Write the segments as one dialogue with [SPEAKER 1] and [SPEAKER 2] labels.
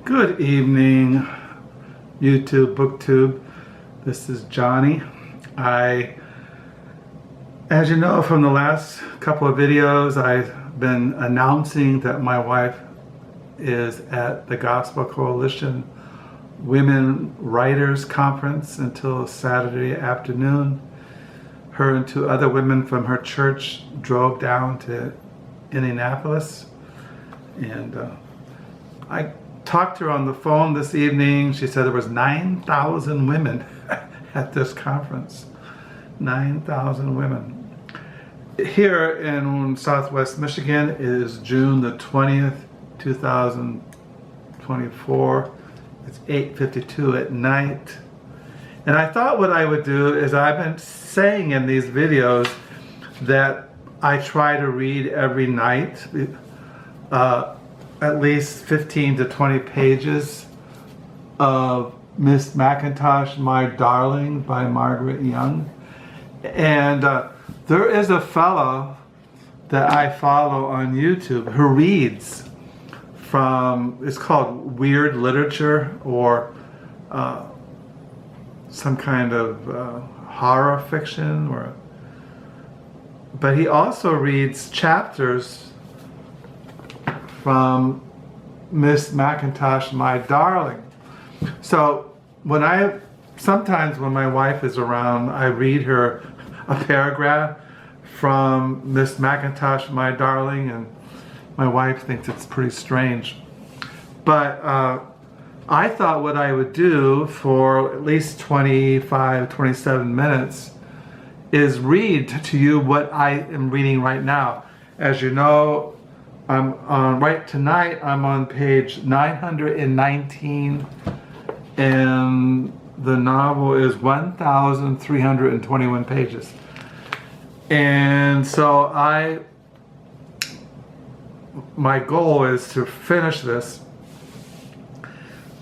[SPEAKER 1] Good evening, YouTube, BookTube. This is Johnny. As you know from the last couple of videos, I've been announcing that my wife is at the Gospel Coalition Women Writers Conference until Saturday afternoon. Her and two other women from her church drove down to Indianapolis, and I talked to her on the phone this evening. She said there was 9,000 women at this conference. 9,000 women. Here in Southwest Michigan is June the 20th, 2024. It's 8:52 at night. And I thought what I would do is, I've been saying in these videos that I try to read every night at least 15 to 20 pages of Miss MacIntosh, My Darling by Marguerite Young. And there is a fellow that I follow on YouTube who reads from, it's called weird literature, or some kind of horror fiction, but he also reads chapters from Miss MacIntosh, My Darling. So sometimes when my wife is around, I read her a paragraph from Miss MacIntosh, My Darling, and my wife thinks it's pretty strange. But I thought what I would do for at least 25, 27 minutes is read to you what I am reading right now. As you know, right tonight I'm on page 919, and the novel is 1,321 pages. And so my goal is to finish this,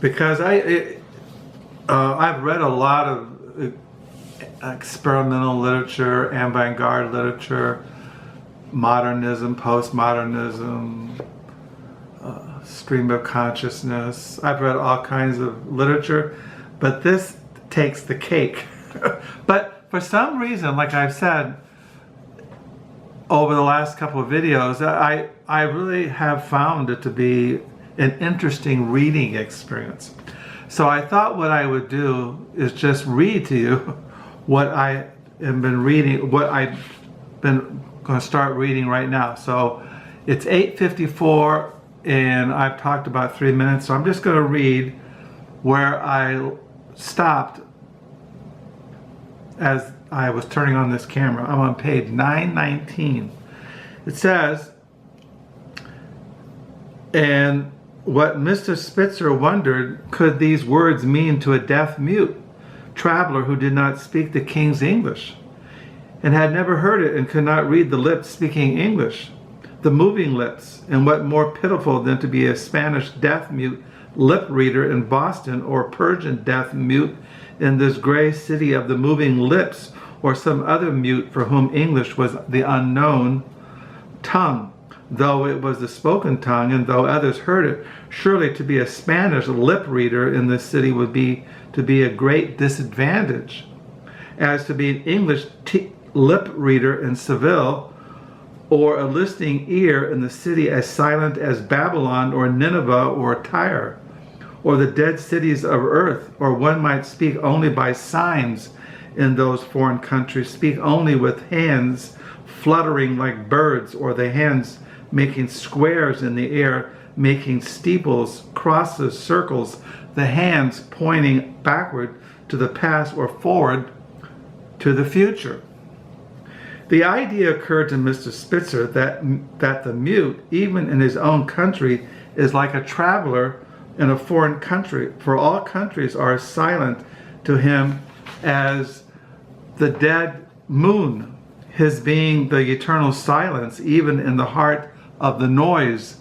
[SPEAKER 1] because I've read a lot of experimental literature, avant-garde literature, modernism, postmodernism, stream of consciousness. I've read all kinds of literature, but this takes the cake. But for some reason, like I've said over the last couple of videos, I really have found it to be an interesting reading experience. So I thought what I would do is just read to you what I have been reading, what I've been going to start reading right now. So it's 8:54 and I've talked about 3 minutes, so I'm just going to read where I stopped as I was turning on this camera. I'm on page 919. It says, "And what Mr. Spitzer wondered, could these words mean to a deaf mute traveler who did not speak the king's English, and had never heard it, and could not read the lips speaking English, the moving lips, and what more pitiful than to be a Spanish deaf mute lip reader in Boston, or Persian deaf mute in this gray city of the moving lips, or some other mute for whom English was the unknown tongue, though it was the spoken tongue, and though others heard it. Surely to be a Spanish lip reader in this city would be to be a great disadvantage, as to be an English lip reader in Seville, or a listening ear in the city as silent as Babylon or Nineveh or Tyre, or the dead cities of earth. Or one might speak only by signs in those foreign countries, speak only with hands fluttering like birds, or the hands making squares in the air, making steeples, crosses, circles, the hands pointing backward to the past or forward to the future." The idea occurred to Mr. Spitzer that the mute, even in his own country, is like a traveler in a foreign country, for all countries are silent to him as the dead moon, his being the eternal silence, even in the heart of the noise,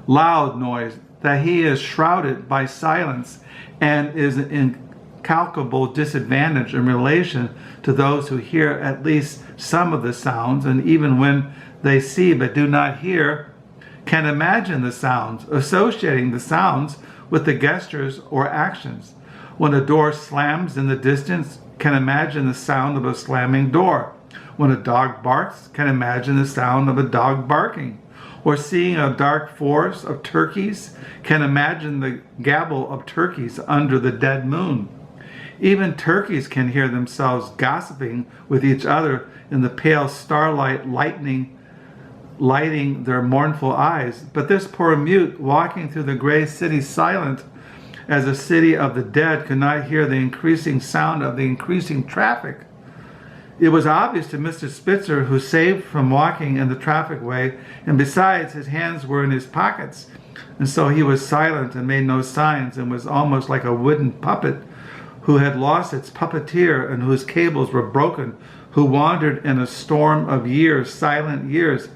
[SPEAKER 1] loud noise, that he is shrouded by silence and is in incalculable disadvantage in relation to those who hear at least some of the sounds, and even when they see but do not hear, can imagine the sounds, associating the sounds with the gestures or actions. When a door slams in the distance, can imagine the sound of a slamming door. When a dog barks, can imagine the sound of a dog barking. Or seeing a dark forest of turkeys, can imagine the gabble of turkeys under the dead moon. Even turkeys can hear themselves gossiping with each other in the pale starlight lighting their mournful eyes. But this poor mute, walking through the gray city silent as a city of the dead, could not hear the increasing sound of the increasing traffic. It was obvious to Mr. Spitzer, who saved from walking in the traffic way, and besides, his hands were in his pockets, and so he was silent and made no signs, and was almost like a wooden puppet who had lost its puppeteer and whose cables were broken, who wandered in a storm of years, silent years.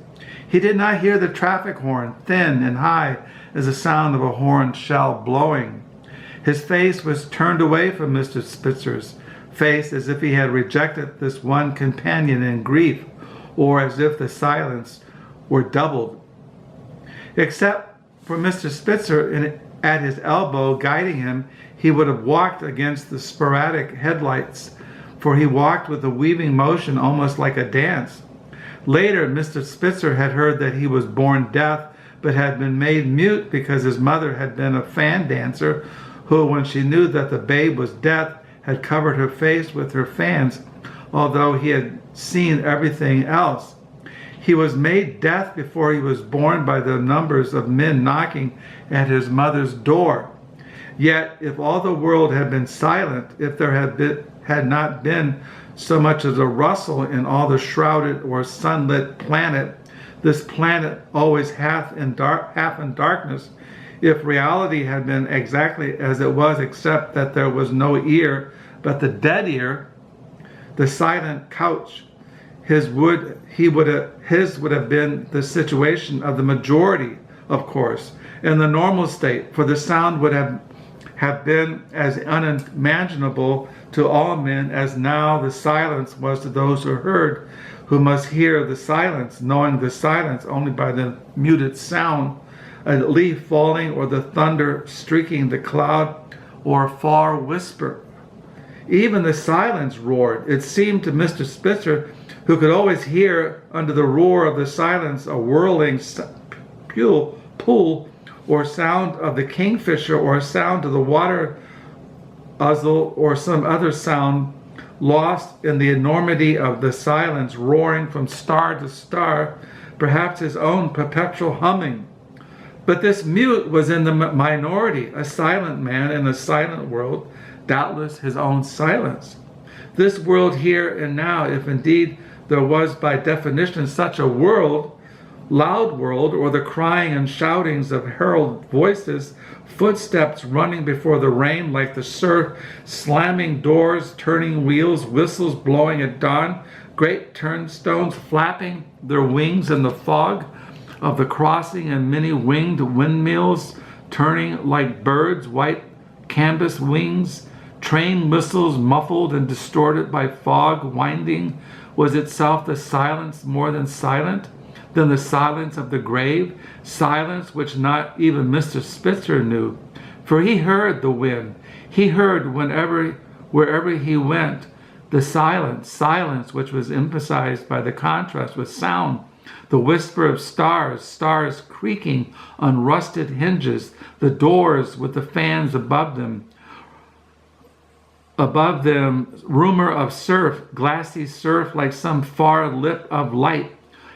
[SPEAKER 1] He did not hear the traffic horn, thin and high as the sound of a horned shell blowing. His face was turned away from Mr. Spitzer's face, as if he had rejected this one companion in grief, or as if the silence were doubled. Except for Mr. Spitzer at his elbow guiding him, he would have walked against the sporadic headlights, for he walked with a weaving motion almost like a dance. Later, Mr. Spitzer had heard that he was born deaf, but had been made mute because his mother had been a fan dancer who, when she knew that the babe was deaf, had covered her face with her fans, although he had seen everything else. He was made deaf before he was born by the numbers of men knocking at his mother's door. Yet, if all the world had been silent, if there had not been so much as a rustle in all the shrouded or sunlit planet, this planet always half in darkness, if reality had been exactly as it was, except that there was no ear but the dead ear, the silent couch, his would have been the situation of the majority, of course, in the normal state, for the sound would have been as unimaginable to all men as now the silence was to those who heard, who must hear the silence, knowing the silence only by the muted sound, a leaf falling or the thunder streaking the cloud or a far whisper. Even the silence roared. It seemed to Mr. Spitzer, who could always hear under the roar of the silence a whirling pool or sound of the kingfisher or a sound of the water uzzle or some other sound, lost in the enormity of the silence, roaring from star to star, perhaps his own perpetual humming. But this mute was in the minority, a silent man in a silent world, doubtless his own silence. This world here and now, if indeed there was by definition such a world, loud world, or the crying and shoutings of herald voices, footsteps running before the rain like the surf, slamming doors, turning wheels, whistles blowing at dawn, great turnstones flapping their wings in the fog of the crossing, and many winged windmills turning like birds' white canvas wings, train whistles muffled and distorted by fog winding, was itself the silence more than silent, than the silence of the grave, silence which not even Mr. Spitzer knew. For he heard the wind, he heard wherever he went, the silence which was emphasized by the contrast with sound, the whisper of stars creaking on rusted hinges, the doors with the fans above them, rumor of surf, glassy surf like some far lip of light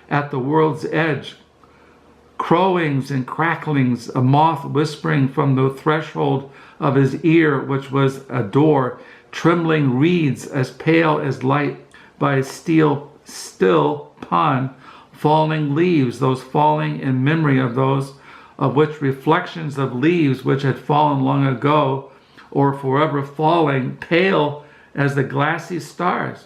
[SPEAKER 1] at the world's edge, crowings and cracklings, a moth whispering from the threshold of his ear, which was a door, trembling reeds as pale as light by a still pond, falling leaves, those falling in memory of those of which reflections of leaves which had fallen long ago, or forever falling, pale as the glassy stars.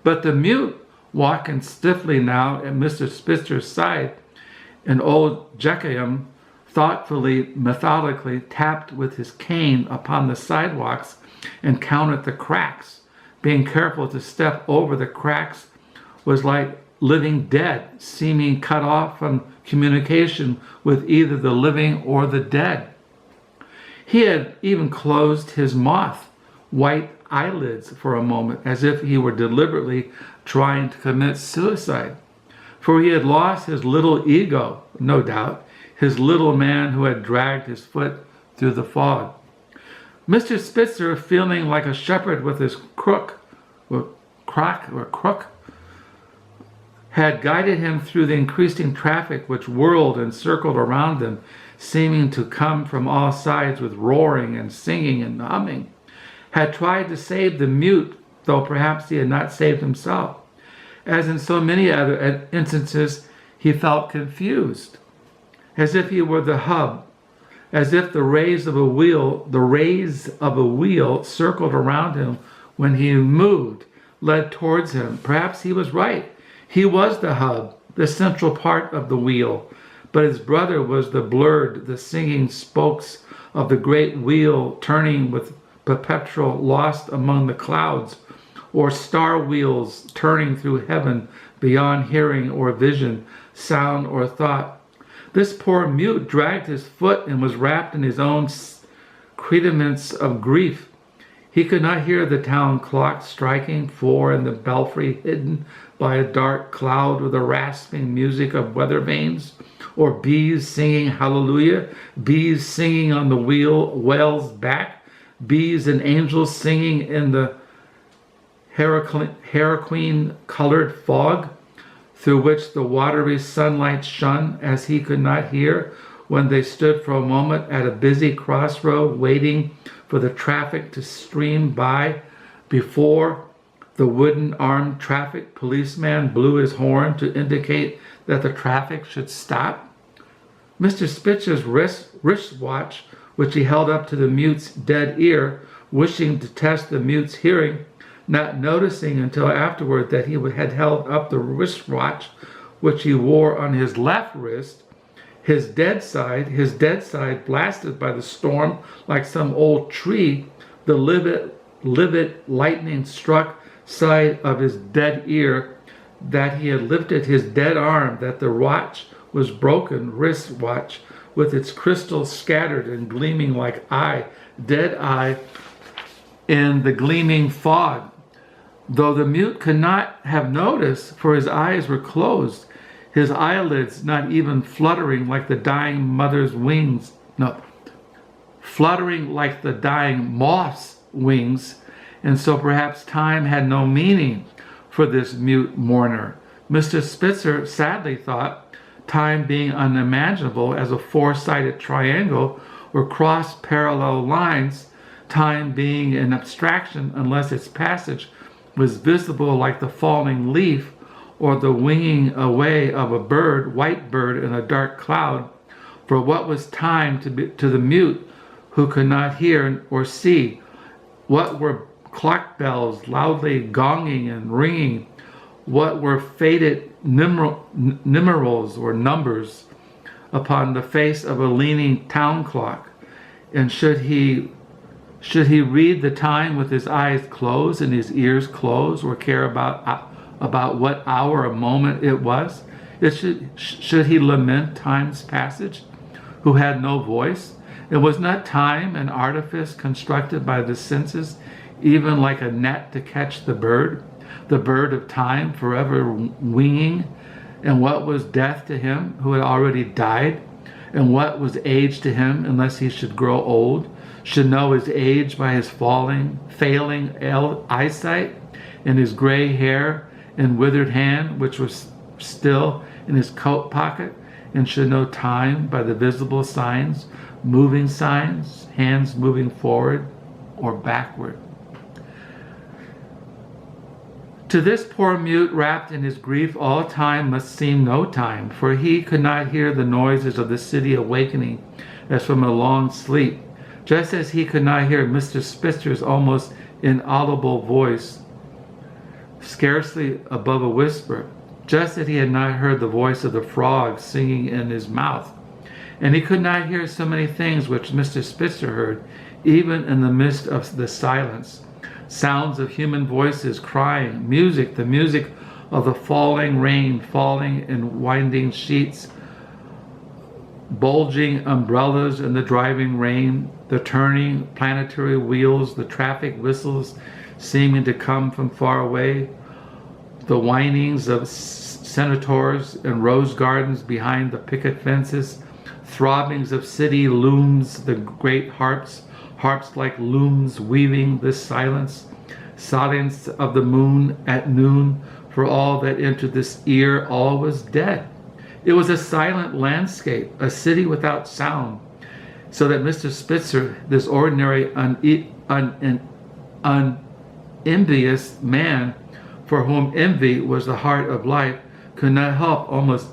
[SPEAKER 1] But the mute, walking stiffly now at Mr. Spitzer's side, and old Jekyll thoughtfully, methodically tapped with his cane upon the sidewalks and counted the cracks. Being careful to step over the cracks was like living dead, seeming cut off from communication with either the living or the dead. He had even closed his white eyelids for a moment, as if he were deliberately trying to commit suicide. For he had lost his little ego, no doubt, his little man who had dragged his foot through the fog. Mr. Spitzer, feeling like a shepherd with his crook, had guided him through the increasing traffic which whirled and circled around them, seeming to come from all sides with roaring and singing and humming, had tried to save the mute, though perhaps he had not saved himself. As in so many other instances, he felt confused, as if he were the hub, as if the rays of a wheel circled around him when he moved, led towards him. Perhaps he was right. He was the hub, the central part of the wheel, but his brother was the singing spokes of the great wheel turning with perpetual lost among the clouds, or star wheels turning through heaven beyond hearing or vision, sound or thought. This poor mute dragged his foot and was wrapped in his own crediments of grief. He could not hear the town clock striking 4 in the belfry hidden by a dark cloud with the rasping music of weather vanes, or bees singing hallelujah, bees singing on the whale's back, bees and angels singing in the hurricane-colored fog through which the watery sunlight shone, as he could not hear when they stood for a moment at a busy crossroad waiting for the traffic to stream by before the wooden-armed traffic policeman blew his horn to indicate that the traffic should stop. Mr. Spitzer's wristwatch, which he held up to the mute's dead ear, wishing to test the mute's hearing, not noticing until afterward that he had held up the wristwatch which he wore on his left wrist, his dead side blasted by the storm like some old tree, the livid lightning-struck side of his dead ear, that he had lifted his dead arm, that the watch was broken, wristwatch, with its crystals scattered and gleaming like dead eye in the gleaming fog. Though the mute could not have noticed, for his eyes were closed, his eyelids not even fluttering like the dying mother's wings, fluttering like the dying moth's wings, and so perhaps time had no meaning for this mute mourner. Mr. Spitzer sadly thought, time being unimaginable as a 4-sided triangle or cross-parallel lines, time being an abstraction unless its passage was visible like the falling leaf or the winging away of a white bird in a dark cloud. For what was time to the mute who could not hear or see? What were clock bells loudly gonging and ringing? What were faded numerals or numbers upon the face of a leaning town clock? And should he read the time with his eyes closed and his ears closed, or care about what hour or moment it was? Should he lament time's passage, who had no voice? And was not time an artifice constructed by the senses, even like a net to catch the bird of time forever winging? And what was death to him who had already died? And what was age to him unless he should grow old, should know his age by his failing eyesight, and his gray hair and withered hand, which was still in his coat pocket, and should know time by the visible signs, moving signs, hands moving forward or backward. To this poor mute, wrapped in his grief, all time must seem no time, for he could not hear the noises of the city awakening as from a long sleep, just as he could not hear Mr. Spitzer's almost inaudible voice, scarcely above a whisper, just as he had not heard the voice of the frog singing in his mouth. And he could not hear so many things which Mr. Spitzer heard, even in the midst of the silence. Sounds of human voices crying, music, the music of the falling rain falling in winding sheets bulging umbrellas in the driving rain, the turning planetary wheels, the traffic whistles seeming to come from far away, the whinings of senators in rose gardens behind the picket fences, throbbings of city looms, the great harps like looms weaving this silence of the moon at noon. For all that entered this ear, all was dead. It was a silent landscape, a city without sound, so that Mr. Spitzer, this ordinary, unenvious man, for whom envy was the heart of life, could not help almost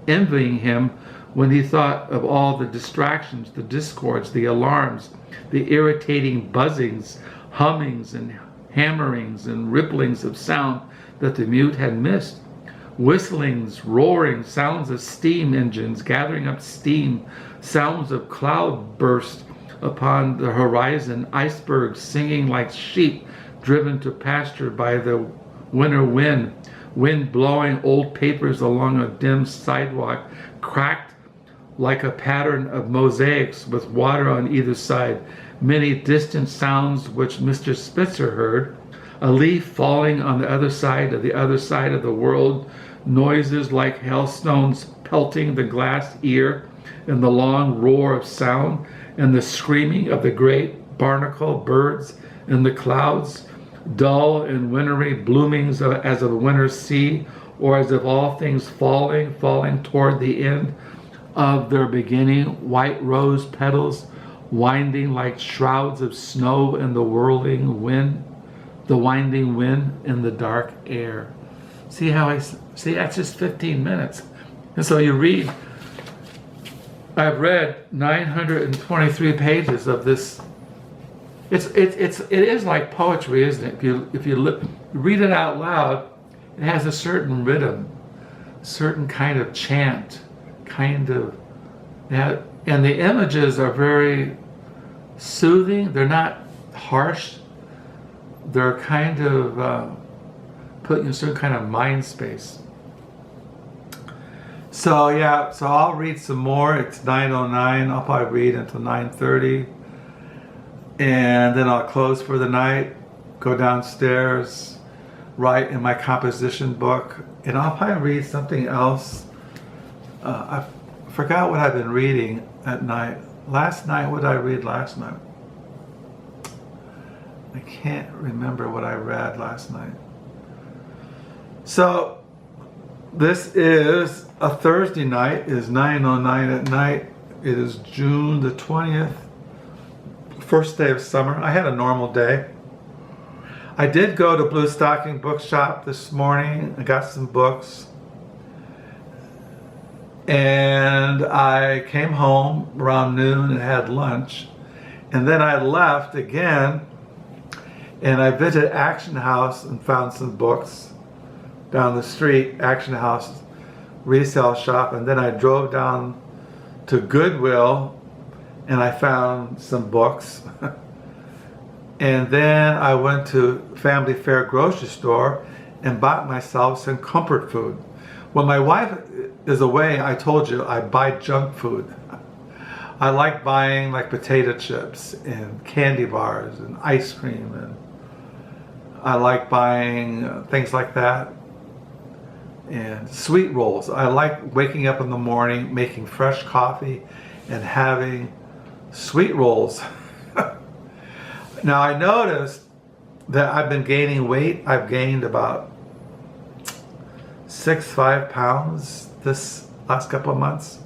[SPEAKER 1] envying him when he thought of all the distractions, the discords, the alarms, the irritating buzzings, hummings, and hammerings and ripplings of sound that the mute had missed. Whistlings, roaring, sounds of steam engines gathering up steam, sounds of cloud burst upon the horizon, icebergs singing like sheep driven to pasture by the winter wind blowing old papers along a dim sidewalk, cracked like a pattern of mosaics with water on either side, many distant sounds which Mr. Spitzer heard, a leaf falling on the other side of the world, noises like hailstones pelting the glass ear, and the long roar of sound, and the screaming of the great barnacle birds in the clouds, dull and wintry bloomings as of a winter sea, or as of all things falling toward the end of their beginning, white rose petals winding like shrouds of snow in the whirling wind, the winding wind in the dark air. See that's just 15 minutes. And so you read, I've read 923 pages of this. It is like poetry, isn't it? If you read it out loud, it has a certain rhythm, certain kind of chant, and the images are very soothing. They're not harsh. They're kind of put in a certain kind of mind space. So I'll read some more. It's 9:09. I'll probably read until 9:30. And then I'll close for the night, go downstairs, write in my composition book, and I'll probably read something else. I forgot what I've been reading at night. Last night, what did I read last night? I can't remember what I read last night. So this is a Thursday night. It is 9:09 at night. It is June the 20th. First day of summer. I had a normal day. I did go to Blue Stocking Bookshop this morning. I got some books. And I came home around noon and had lunch. And then I left again and I visited Action House and found some books down the street, Action House resale shop. And then I drove down to Goodwill and I found some books. And then I went to Family Fair grocery store and bought myself some comfort food. When my wife is away, I told you, I buy junk food. I like buying like potato chips and candy bars and ice cream, and I like buying things like that. And sweet rolls. I like waking up in the morning, making fresh coffee and having sweet rolls. Now I noticed that I've been gaining weight. I've gained about 5 pounds this last couple of months.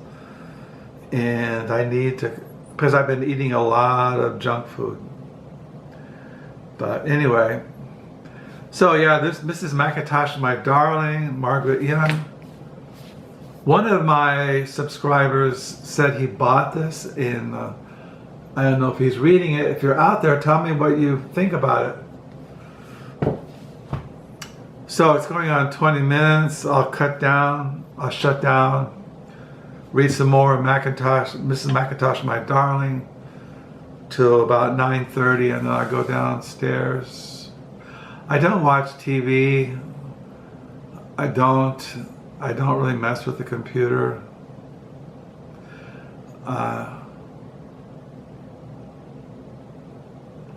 [SPEAKER 1] And I need to, because I've been eating a lot of junk food. But anyway, so yeah, this Mrs. MacIntosh, my darling, Marguerite. One of my subscribers said he bought this in, I don't know if he's reading it. If you're out there, tell me what you think about it. So it's going on 20 minutes. I'll shut down, read some more MacIntosh, Mrs. MacIntosh, my darling, till about 9:30, and then I'll go downstairs. I don't watch TV. I don't really mess with the computer.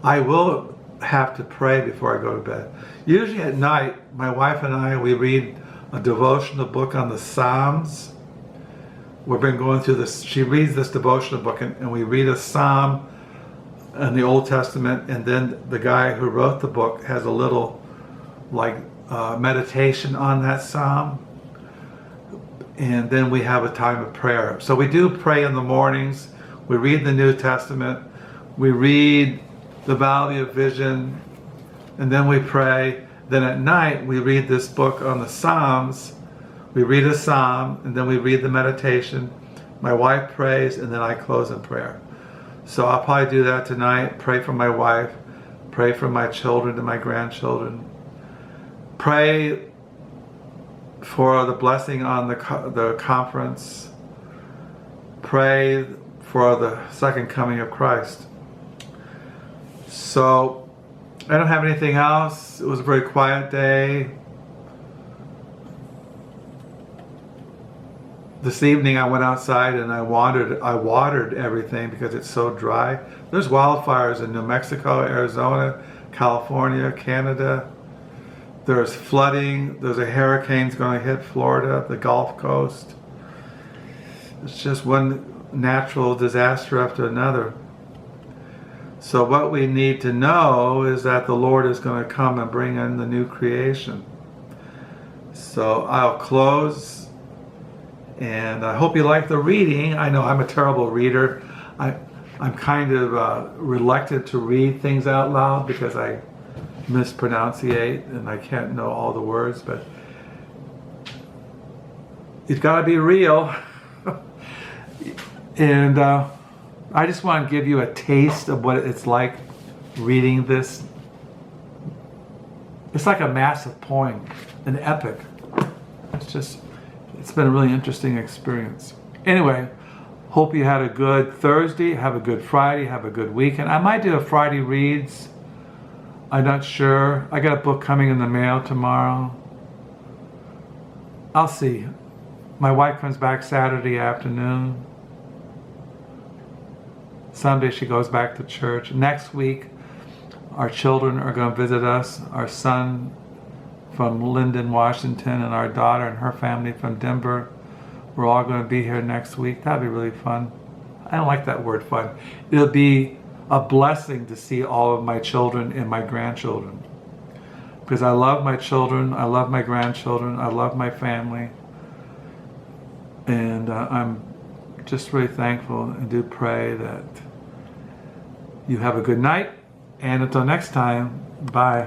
[SPEAKER 1] I will have to pray before I go to bed. Usually at night, my wife and I, we read a devotional book on the Psalms. We've been going through this, she reads this devotional book, and we read a Psalm in the Old Testament, and then the guy who wrote the book has a little meditation on that Psalm, and then we have a time of prayer. So we do pray in the mornings, we read the New Testament, we read the Valley of Vision, and then we pray. Then at night we read this book on the Psalms. We read a Psalm, and then we read the meditation. My wife prays, and then I close in prayer. So I'll probably do that tonight. Pray for my wife, pray for my children and my grandchildren. Pray for the blessing on the conference. Pray for the second coming of Christ. So I don't have anything else. It was a very quiet day. This evening I went outside and I watered everything because it's so dry. There's wildfires in New Mexico, Arizona, California, Canada. There's flooding. There's a hurricane's going to hit Florida, the Gulf Coast. It's just one natural disaster after another. So what we need to know is that the Lord is going to come and bring in the new creation. So I'll close, and I hope you like the reading. I know I'm a terrible reader. I'm kind of reluctant to read things out loud because I mispronunciate and I can't know all the words, but it's got to be real. And I just want to give you a taste of what it's like reading this. It's like a massive poem, an epic. It's been a really interesting experience. Anyway, hope you had a good Thursday, have a good Friday, have a good weekend. I might do a Friday reads. I'm not sure. I got a book coming in the mail tomorrow. I'll see. My wife comes back Saturday afternoon. Sunday she goes back to church. Next week, our children are going to visit us. Our son from Linden, Washington, and our daughter and her family from Denver. We're all going to be here next week. That'll be really fun. I don't like that word fun. It'll be a blessing to see all of my children and my grandchildren. Because I love my children, I love my grandchildren, I love my family. And I'm just really thankful and do pray that you have a good night. And until next time, bye.